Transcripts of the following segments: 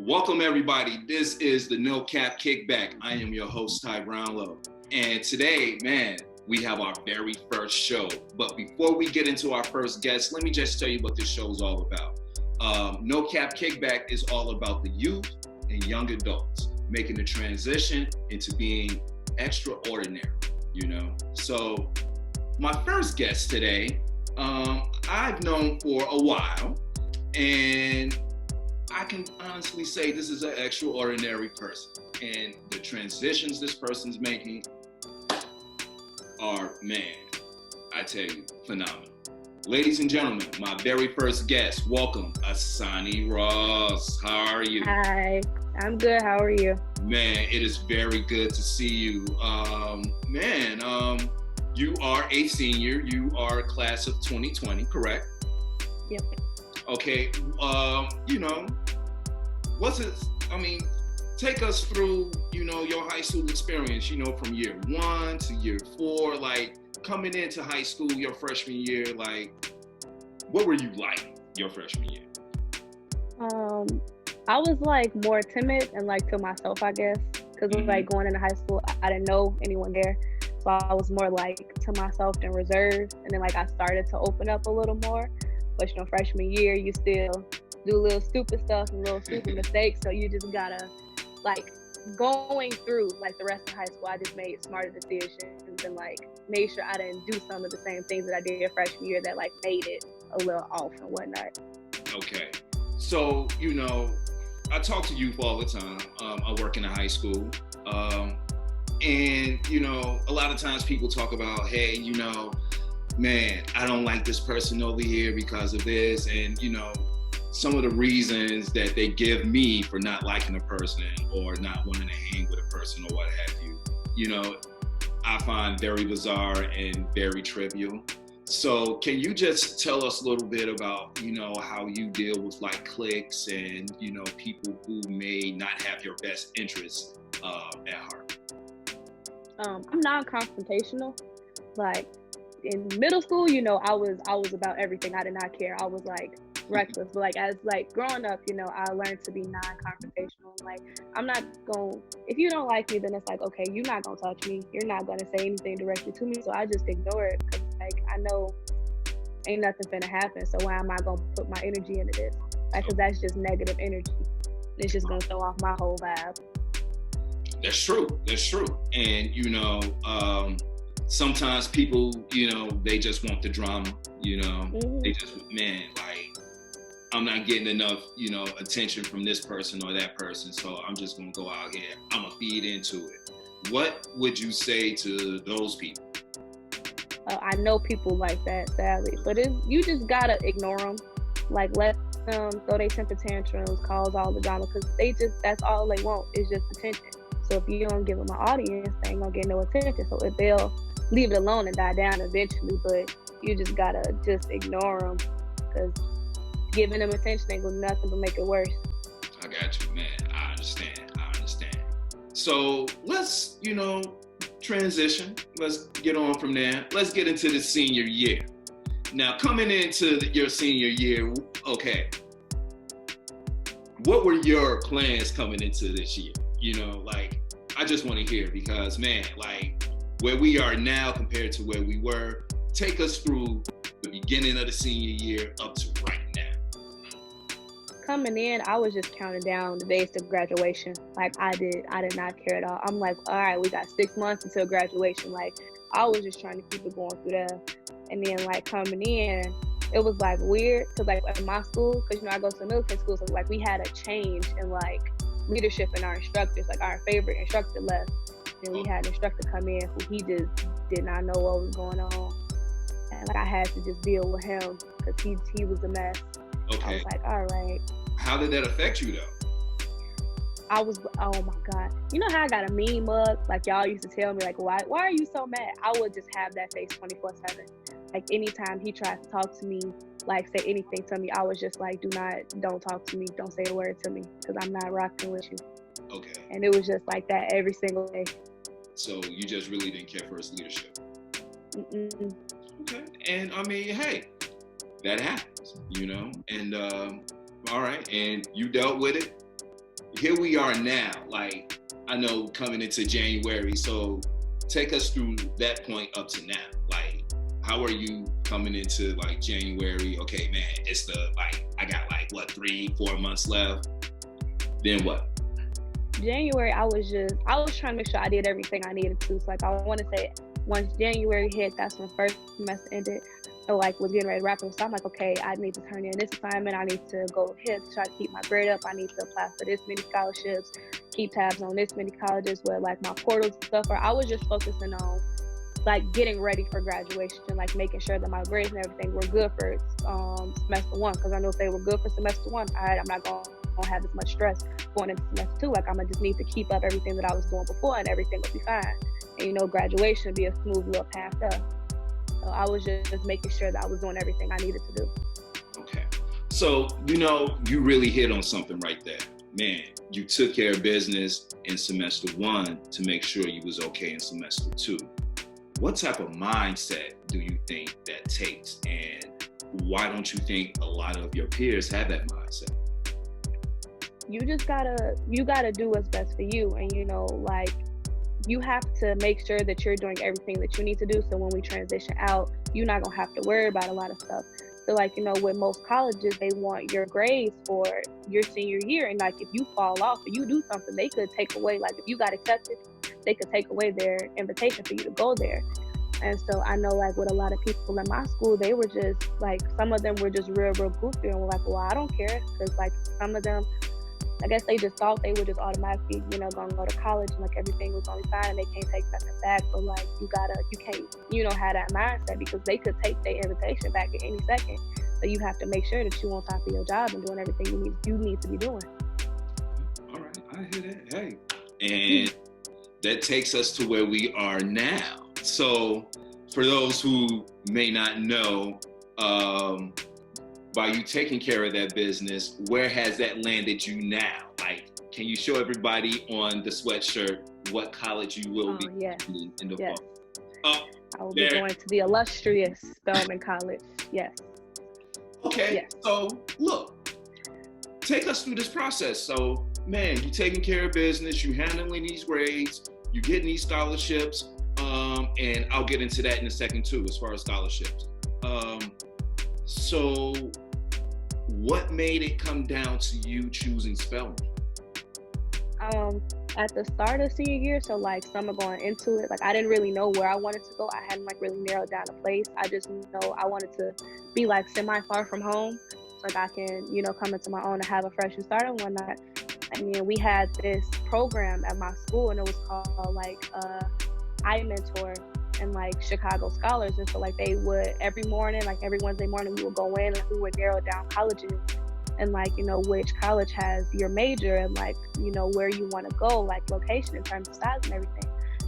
Welcome everybody. This is the Cap KickBack. I am your host, Ty Brownlow. And today, man, we have our very first show. But before we get into our first guest, let me just tell you what this show is all about. No Cap KickBack is all about the youth and young adults making the transition into being extraordinary, you know? So my first guest today, I've known for a while, and I can honestly say this is an extraordinary person. And the transitions this person's making are, man, I tell you, phenomenal. Ladies and gentlemen, my very first guest, welcome, Asani Ross. How are you? Hi, I'm good. How are you? Man, it is very good to see you. You are a senior. You are a class of 2020, correct? Yep. Okay, take us through, your high school experience, from year 1 to year 4, like coming into high school your freshman year, like what were you like your freshman year? I was like more timid and like to myself, I guess, because like going into high school, I didn't know anyone there. So I was more like to myself and reserved. And then like I started to open up a little more. But freshman year, you still do little stupid stuff and little stupid mistakes. So you just gotta, like, going through like the rest of high school, I just made smarter decisions and like made sure I didn't do some of the same things that I did freshman year that like made it a little off and whatnot. Okay. So, I talk to youth all the time. I work in a high school. And, a lot of times people talk about, hey, man, I don't like this person over here because of this. And, some of the reasons that they give me for not liking a person or not wanting to hang with a person or what have you, I find very bizarre and very trivial. So can you just tell us a little bit about, how you deal with like cliques and, people who may not have your best interests at heart? I'm non-confrontational. Like in middle school, I was about everything. I did not care. I was like reckless. But like as like growing up, I learned to be non-confrontational. Like I'm not going, if you don't like me, then it's like, okay, you're not gonna touch me. You're not gonna say anything directly to me. So I just ignore it because like I know ain't nothing finna happen. So why am I gonna put my energy into this? Like, cause that's just negative energy. It's just gonna throw off my whole vibe. That's true. And, sometimes people, they just want the drama, They just, man, like, I'm not getting enough, attention from this person or that person. So I'm just going to go out here. I'm going to feed into it. What would you say to those people? I know people like that, sadly, but you just got to ignore them. Like, let them throw their temper tantrums, cause all the drama, because that's all they want is just attention. So if you don't give them an audience, they ain't gonna get no attention. So if they'll leave it alone and die down eventually, but you just gotta just ignore them because giving them attention ain't gonna do nothing but make it worse. I got you, man. I understand. So let's, transition. Let's get on from there. Let's get into the senior year. Now, coming into your senior year, okay, what were your plans coming into this year? I just want to hear because, man, like where we are now compared to where we were, take us through the beginning of the senior year up to right now. Coming in, I was just counting down the days to graduation. Like I did not care at all. I'm like, all right, we got 6 months until graduation. Like I was just trying to keep it going through there. And then like coming in, it was like weird because like at my school, because I go to a military school, so like we had a change in like leadership in our instructors. Like our favorite instructor left, and we had an instructor come in who he just did not know what was going on, and like I had to just deal with him because he was a mess. Okay. I was like, all right. How did that affect you though? Oh my God. You know how I got a mean mug? Like y'all used to tell me like, why are you so mad? I would just have that face 24/7. Like anytime he tried to talk to me, like say anything to me, I was just like, don't talk to me. Don't say a word to me because I'm not rocking with you. Okay. And it was just like that every single day. So you just really didn't care for his leadership? Mm-mm. Okay. And I mean, hey, that happens, And all right. And you dealt with it? here we are now. Like, I know coming into January, so take us through that point up to now. Like, how are you coming into like January? Okay, man, it's I got 3-4 months left. Then what? January, I was trying to make sure I did everything I needed to. So like, I want to say once January hit, that's when first semester ended. So like, was getting ready to wrap up. So I'm like, okay, I need to turn in this assignment. I need to go ahead, try to keep my grade up. I need to apply for this many scholarships, keep tabs on this many colleges where like my portals and stuff are. I was just focusing on like getting ready for graduation, like making sure that my grades and everything were good for semester one. Because I know if they were good for semester one, I'm not going to have as much stress going into semester two. Like, I'm gonna just need to keep up everything that I was doing before, and everything will be fine. And graduation would be a smooth little path up. So I was just making sure that I was doing everything I needed to do. Okay. So, you really hit on something right there. Man, you took care of business in semester one to make sure you was okay in semester two. What type of mindset do you think that takes? And why don't you think a lot of your peers have that mindset? You just gotta do what's best for you. And, you have to make sure that you're doing everything that you need to do. So when we transition out, you're not gonna have to worry about a lot of stuff. So like, with most colleges, they want your grades for your senior year. And like, if you fall off or you do something, they could take away, like if you got accepted, they could take away their invitation for you to go there. And so I know like with a lot of people in my school, they were just like, some of them were just real goofy and were like, well, I don't care. Cause like some of them, I guess they just thought they were just automatically, gonna go to college and like everything was gonna be fine and they can't take nothing back. But like, you can't, have that mindset because they could take their invitation back at any second. So you have to make sure that you're on top of your job and doing everything you need to be doing. All right, I hear that. Hey, and that takes us to where we are now. So for those who may not know, by you taking care of that business, where has that landed you now? Like, can you show everybody on the sweatshirt what college you will be in the fall? I will be going to the illustrious Spellman College. Yes. Okay. Yes. So look, take us through this process. So, man, you taking care of business, you handling these grades, you getting these scholarships, and I'll get into that in a second too, as far as scholarships. So what made it come down to you choosing Spellman? At the start of senior year, so like summer going into it, like I didn't really know where I wanted to go. I hadn't like really narrowed down a place. I just know I wanted to be like semi-far from home, so like I can, come into my own and have a fresh new start and whatnot. And then we had this program at my school and it was called like I Mentor and like Chicago Scholars. And so like they would every morning, like every Wednesday morning, we would go in and we would narrow down colleges and like, which college has your major and like, where you want to go, like location in terms of size and everything.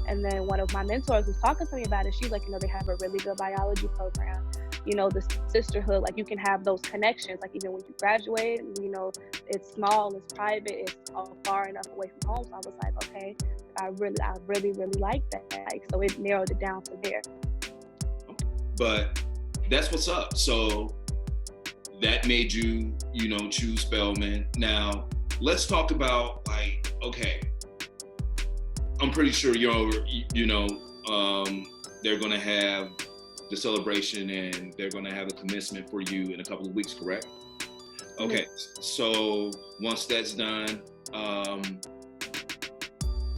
And then one of my mentors was talking to me about it. She's like, they have a really good biology program. The sisterhood, like you can have those connections, like even when you graduate, it's small, it's private, it's all far enough away from home. So I was like, okay, I really like that. Like, so it narrowed it down to there. But that's what's up. So that made you, choose Spellman. Now let's talk about like, okay, I'm pretty sure they're gonna have the celebration and they're going to have a commencement for you in a couple of weeks, correct? Okay, so once that's done,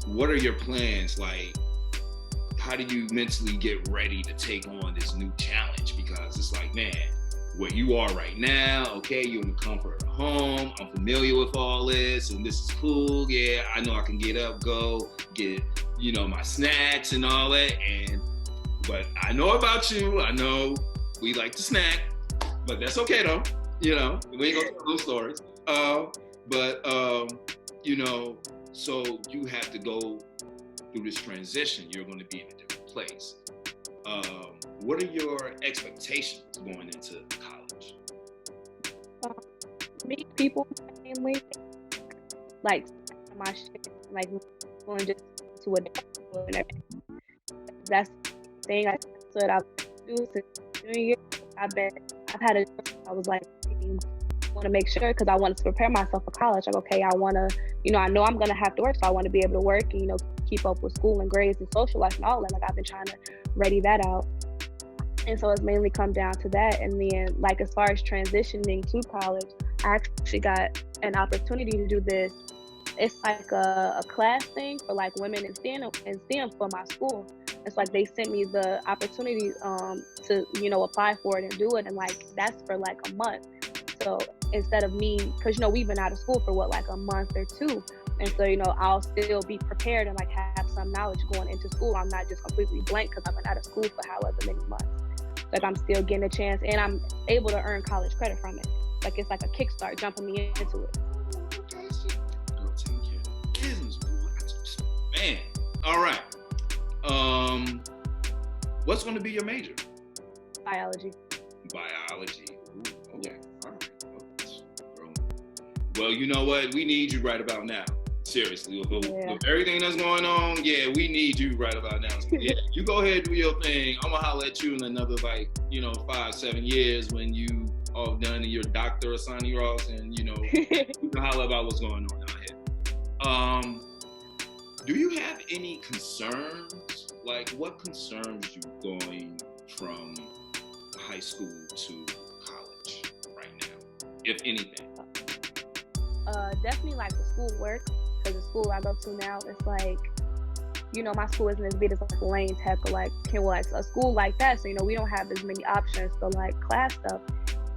what are your plans? Like, how do you mentally get ready to take on this new challenge? Because it's like, man, where you are right now, okay, you're in the comfort of home, I'm familiar with all this and this is cool, yeah, I know I can get up, go, get, my snacks and all that, but I know about you. I know we like to snack, but that's okay though. We ain't gonna tell those stories. So you have to go through this transition. You're going to be in a different place. What are your expectations going into college? Meet people mainly, like my shit, like going just to a that's thing I said I do since junior year. I was like want to make sure, because I wanted to prepare myself for college. Like, okay, I want to, I know I'm going to have to work, so I want to be able to work and, keep up with school and grades and social life and all that. Like, I've been trying to ready that out. And so it's mainly come down to that. And then, like, as far as transitioning to college, I actually got an opportunity to do this. It's like a class thing for like women in STEM for my school. It's like they sent me the opportunity to, apply for it and do it. And like, that's for like a month. So instead of me, because, we've been out of school for like a month or two. And so, I'll still be prepared and like have some knowledge going into school. I'm not just completely blank because I've been out of school for however many months. Like, I'm still getting a chance and I'm able to earn college credit from it. Like, it's like a kickstart jumping me into it. Girl, taking care of business, man. All right. What's going to be your major? Biology. Ooh, okay. All right. Well, you know what? We need you right about now. Seriously, with everything that's going on, we need you right about now. So, you go ahead and do your thing. I'm gonna holler at you in another 5-7 years when you all done and you're Dr. Asani Ross, and you can holler about what's going on out here. Do you have any concerns? Like, what concerns you going from high school to college right now, if anything? Definitely like the schoolwork. Because the school I go to now, it's like, my school isn't as big as like Lane Tech or like a school like that. So, we don't have as many options for like class stuff.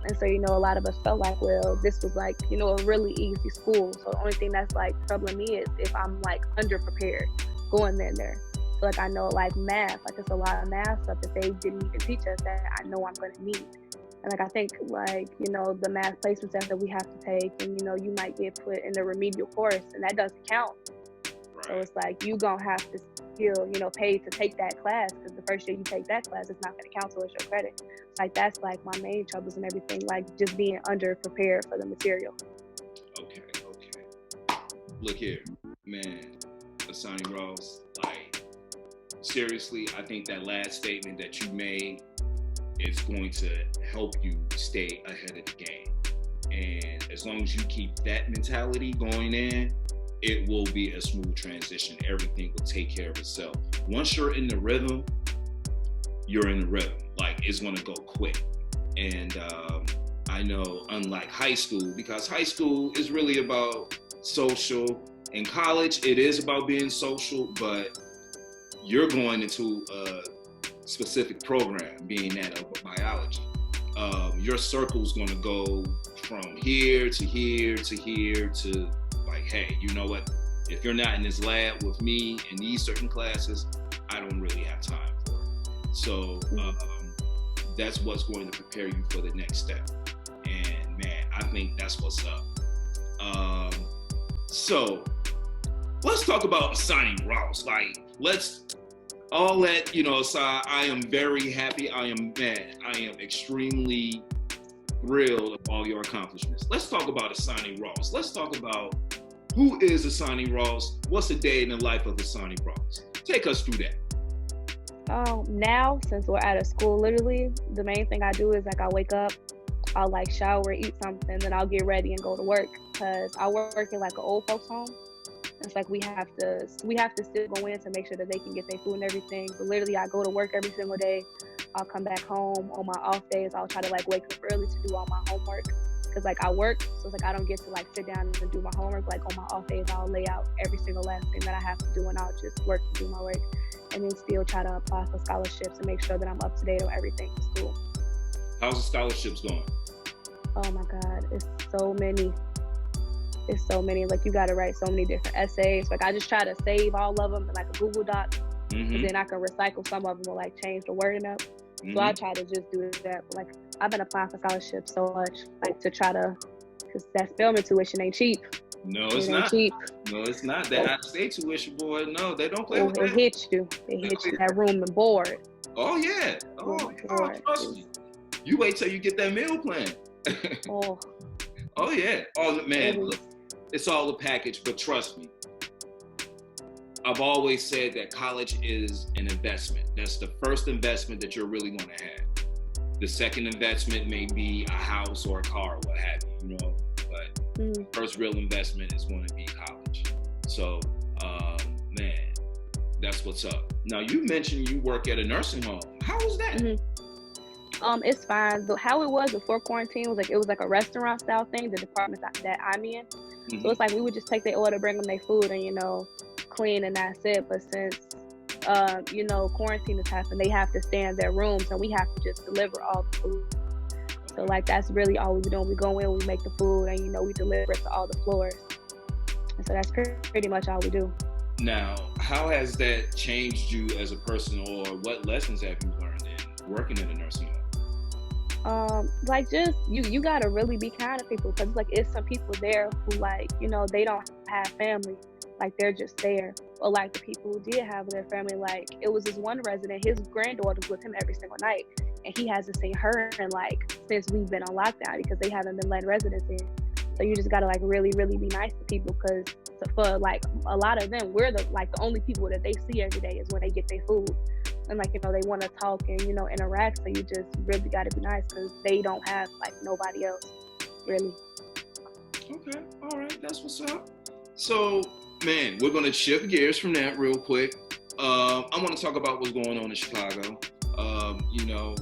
And so, a lot of us felt like, well, this was like, a really easy school. So the only thing that's like troubling me is if I'm like underprepared going in there. So like, I know like math, like it's a lot of math stuff that they didn't even teach us that I know I'm going to need. And like, I think like, the math placement test that we have to take, and, you might get put in the remedial course and that doesn't count. Right. So it's like, you gonna have to still, pay to take that class, because the first year you take that class, it's not gonna count towards your credit. Like, that's like my main troubles and everything, like just being underprepared for the material. Okay. Look here, man, Asani Ross, like, seriously, I think that last statement that you made is going to help you stay ahead of the game. And as long as you keep that mentality going in, it will be a smooth transition. Everything will take care of itself. Once you're in the rhythm, you're in the rhythm. Like, it's gonna go quick. And I know, unlike high school, because high school is really about social. In college, it is about being social, but you're going into a specific program, being that of biology. Your circle's gonna go from here to here to here to like, hey, you know what? If you're not in this lab with me in these certain classes, I don't really have time for it. So that's what's going to prepare you for the next step. And man, I think that's what's up. So let's talk about Asani Ross. Like, all that, aside, I am very happy. I am extremely thrilled of all your accomplishments. Let's talk about Asani Ross. Let's talk about who is Asani Ross? What's a day in the life of Asani Ross? Take us through that. Now, since we're out of school, literally, the main thing I do is like, I wake up, I'll like shower, eat something, then I'll get ready and go to work, because I work in like an old folks home. It's like we have to still go in to make sure that they can get their food and everything. But literally, I go to work every single day. I'll come back home on my off days. I'll try to like wake up early to do all my homework, because like I work, so it's like I don't get to like sit down and do my homework. Like on my off days, I'll lay out every single last thing that I have to do, and I'll just work to do my work, and then still try to apply for scholarships and make sure that I'm up to date on everything for school. How's the scholarships going? Oh my God, it's so many. Like, you got to write so many different essays. Like, I just try to save all of them in like a Google Doc, and then I can recycle some of them or like change the wording up. So I try to just do that. But, like, I've been applying for scholarships so much, like, to try to, because that Spellman tuition ain't cheap. No, it's not. Cheap. No, it's not. That out-of-state tuition, boy. No, they don't play with that. It hits you. It hits you that room and board. Oh yeah. Trust me. You wait till you get that meal plan. Oh yeah. Oh man. Look, it's all a package, but trust me. I've always said that college is an investment. That's the first investment that you're really going to have. The second investment may be a house or a car or what have you. you know, but first real investment is going to be college. So, man, that's what's up. Now, you mentioned you work at a nursing home. How was that? It's fine. But how it was before quarantine was like, it was like a restaurant style thing, the department that I'm in. So it's like we would just take their order, bring them their food, and, you know, clean, and that's it. But since, you know, quarantine has happened, they have to stay in their rooms, and we have to just deliver all the food. So, like, that's really all we do. We go in, we make the food, and, you know, we deliver it to all the floors. And so that's pretty much all we do. Now, how has that changed you as a person, or what lessons have you learned in working in a nursing home? Like, just you gotta really be kind to people, because like, it's some people there who, like, you know, they don't have family, like, they're just there. Or like the people who did have their family, like, it was this one resident, his granddaughter was with him every single night, and he hasn't seen her in, like, since we've been on lockdown, because they haven't been letting residents in. So you just gotta, like, really, really be nice to people, because for like a lot of them, we're the only people that they see every day is when they get their food. And, like, you know, they want to talk and, you know, interact. So you just really got to be nice, because they don't have, like, nobody else, really. Okay. All right. That's what's up. So, man, we're going to shift gears from that real quick. I want to talk about what's going on in Chicago. You know,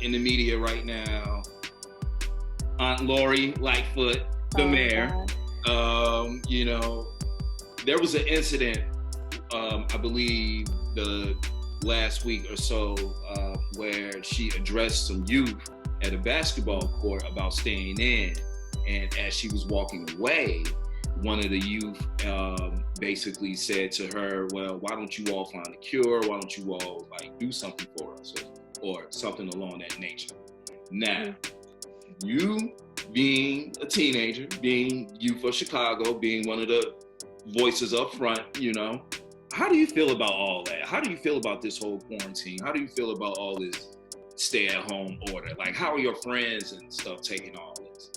in the media right now, Aunt Lori Lightfoot, the mayor, you know, there was an incident, I believe, the last week or so, where she addressed some youth at a basketball court about staying in, and as she was walking away, one of the youth basically said to her, well, why don't you all find a cure? Why don't you all, like, do something for us, or something along that nature? Now, you being a teenager, being youth of Chicago, being one of the voices up front, you know, how do you feel about all that? How do you feel about this whole quarantine? How do you feel about all this stay-at-home order? Like, how are your friends and stuff taking all this?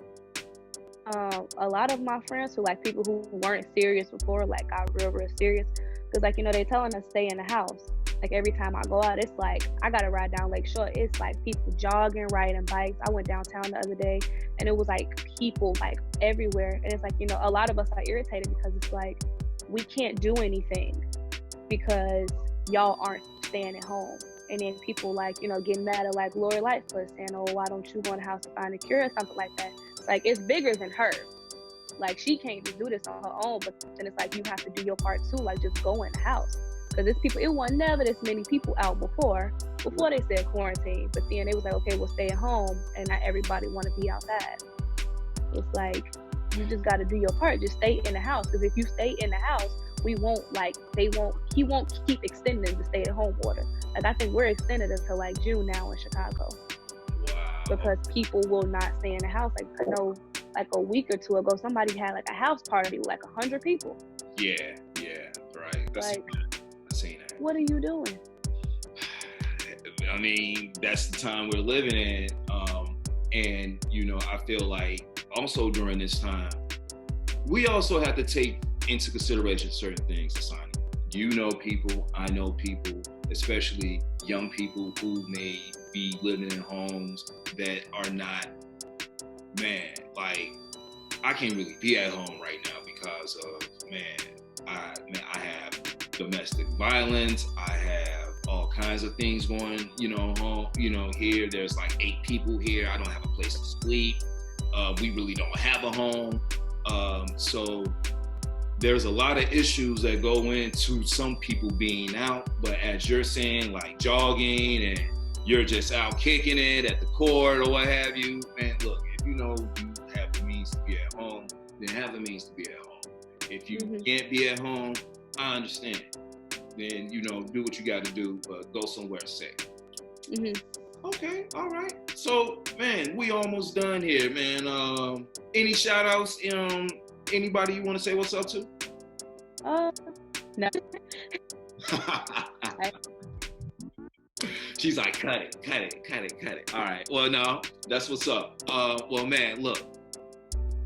A lot of my friends who, like, people who weren't serious before, like, got real serious. Because, like, you know, they're telling us stay in the house. Like, every time I go out, it's like, I got to ride down Lake Shore. It's like people jogging, riding bikes. I went downtown the other day, and it was like people, like, everywhere. And it's like, you know, a lot of us are irritated, because it's like, we can't do anything because y'all aren't staying at home. And then people, like, you know, get mad at, like, Lori Lightfoot saying, oh, why don't you go in the house to find a cure or something like that. Like, it's bigger than her. Like, she can't just do this on her own, but then it's like, you have to do your part too. Like, just go in the house. Because it's people, it wasn't never this many people out before they said quarantine. But then it was like, okay, we'll stay at home, and not everybody want to be outside. It's like, you just got to do your part. Just stay in the house. Because if you stay in the house, he won't keep extending the stay-at-home order. Like, I think we're extended until, like, June now in Chicago. Wow. Because people will not stay in the house. Like, I know, like, a week or two ago, somebody had, like, a house party with, like, 100 people. Yeah, right. I've seen that. What are you doing? I mean, that's the time we're living in. And, you know, I feel like also during this time, we also have to take into consideration certain things, Asani. You know people, I know people, especially young people who may be living in homes that are not, man, like, I can't really be at home right now because of, I have domestic violence, I have all kinds of things going, you know, home, you know, here, there's like 8 people here, I don't have a place to sleep, we really don't have a home, so there's a lot of issues that go into some people being out, but as you're saying, like jogging and you're just out kicking it at the court or what have you, man, look, if you know you have the means to be at home, then have the means to be at home. If you can't be at home, I understand. Then, you know, do what you got to do, but go somewhere safe. Okay, all right. So, man, we almost done here, man. Any shout outs? Anybody you want to say what's up to? No. She's like, cut it. All right. Well, no, that's what's up. Well, man, look,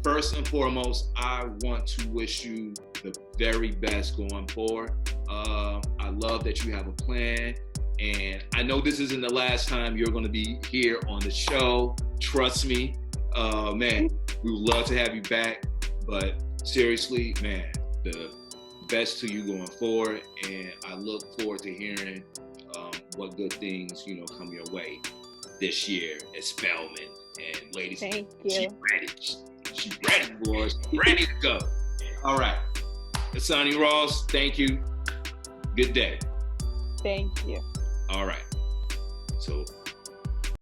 first and foremost, I want to wish you the very best going forward. I love that you have a plan. And I know this isn't the last time you're going to be here on the show. Trust me. Man, we would love to have you back, but seriously, man, the best to you going forward, and I look forward to hearing what good things, come your way this year at Spellman. And ladies, thank you. She's ready. She's ready, boys. Ready to go. All right. Asani Ross, thank you. Good day. Thank you. All right. So